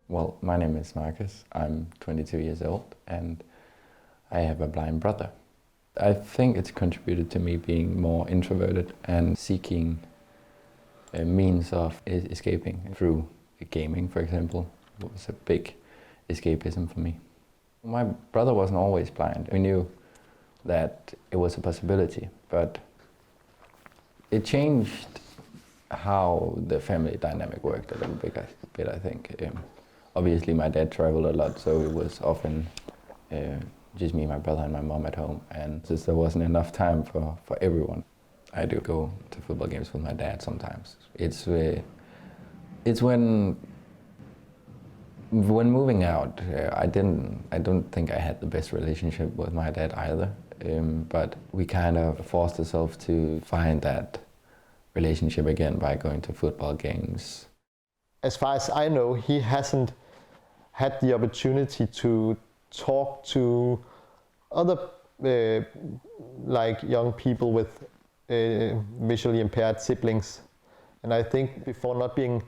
Well, my name is Marcus. I'm 22 years old and I have a blind brother. I think it's contributed to me being more introverted and seeking a means of escaping through gaming, for example. It was a big escapism for me. My brother wasn't always blind. We knew that it was a possibility, but it changed how the family dynamic worked a little bit, I think. Obviously, my dad traveled a lot, so it was often just me, my brother, and my mom at home, and just there wasn't enough time for everyone. I do go to football games with my dad sometimes. It's when moving out, I don't think I had the best relationship with my dad either, but we kind of forced ourselves to find that relationship again by going to football games. As far as I know, he hasn't had the opportunity to talk to other like young people with visually impaired siblings. And I think before not being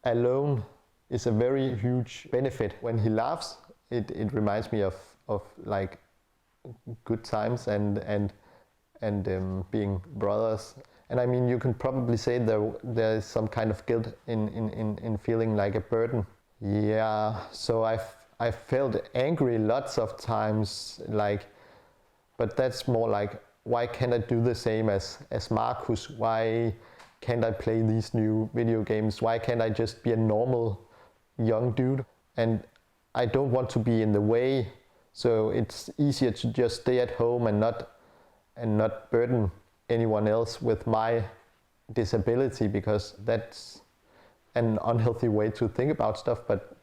alone is a very huge benefit. When he laughs, it reminds me of like good times and being brothers. And I mean, you can probably say there is some kind of guilt in feeling like a burden. Yeah, so I felt angry lots of times, like, but that's more like, why can't I do the same as Marcus? Why can't I play these new video games? Why can't I just be a normal young dude? And I don't want to be in the way, so it's easier to just stay at home and not burden anyone else with my disability, because that's an unhealthy way to think about stuff, but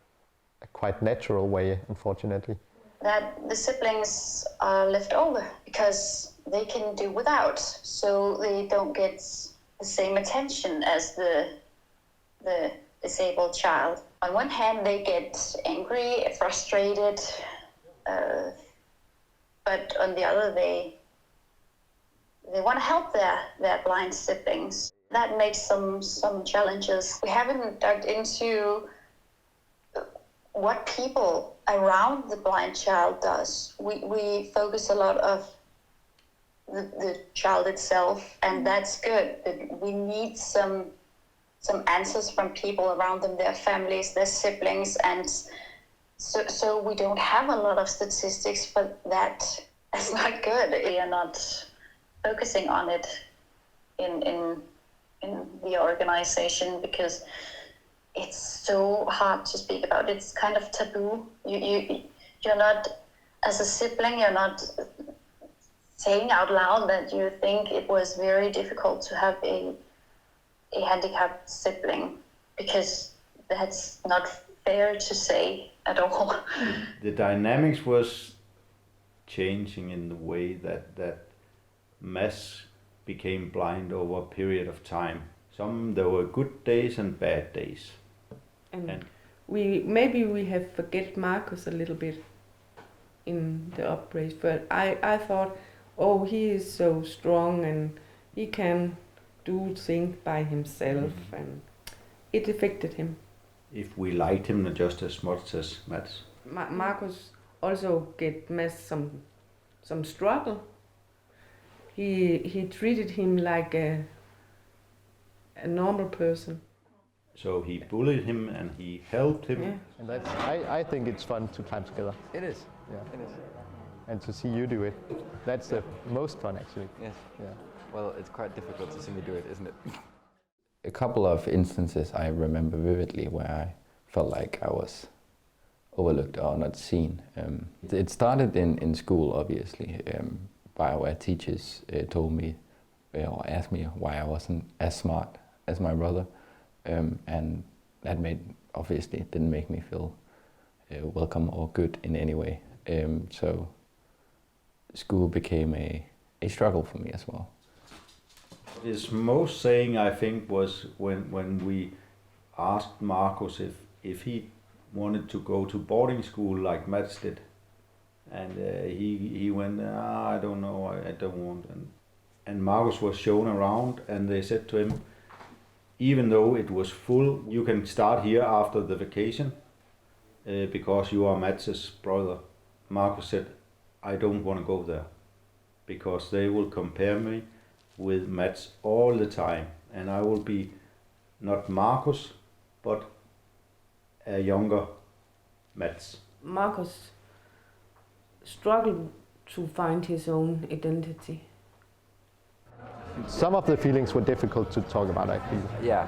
a quite natural way, unfortunately. That the siblings are left over because they can do without, so they don't get the same attention as the disabled child. On one hand, they get angry, frustrated, but on the other, they want to help their blind siblings. That makes some challenges. We haven't dug into what people around the blind child does. We focus a lot of the child itself, and that's good. But we need some answers from people around them, their families, their siblings, and so we don't have a lot of statistics, but that's not good. We are not focusing on it in the organization because it's so hard to speak about. It's kind of taboo. You're not, as a sibling, you're not saying out loud that you think it was very difficult to have a handicapped sibling, because that's not fair to say at all. The dynamics was changing in the way that Mads became blind over a period of time. There were good days and bad days. And we have forget Marcus a little bit in the upgrade, but I thought, oh, he is so strong and he can do things by himself, and it affected him. If we liked him just as much as Mads. Marcus also get Mads some struggle. He treated him like a normal person. So he bullied him and he helped him. Yeah. And that's, I think it's fun to climb together. It is. Yeah. It is. And to see you do it, that's the most fun, actually. Yes. Yeah. Well, it's quite difficult to see me do it, isn't it? A couple of instances I remember vividly where I felt like I was overlooked or not seen. It started in school, obviously, by where teachers told me or asked me why I wasn't as smart as my brother, and that obviously didn't make me feel welcome or good in any way. So school became a struggle for me as well. His most saying, I think, was when we asked Marcus if he wanted to go to boarding school like Mads did, and he went, I don't know, I don't want. And Marcus was shown around, and they said to him, even though it was full, you can start here after the vacation. because you are Mats's brother. Marcus said, I don't want to go there because they will compare me with Mats all the time, and I will be not Marcus, but a younger Mats. Marcus struggled to find his own identity. Some of the feelings were difficult to talk about, I feel. Yeah,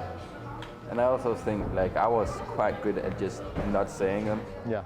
and I also think like I was quite good at just not saying them. Yeah.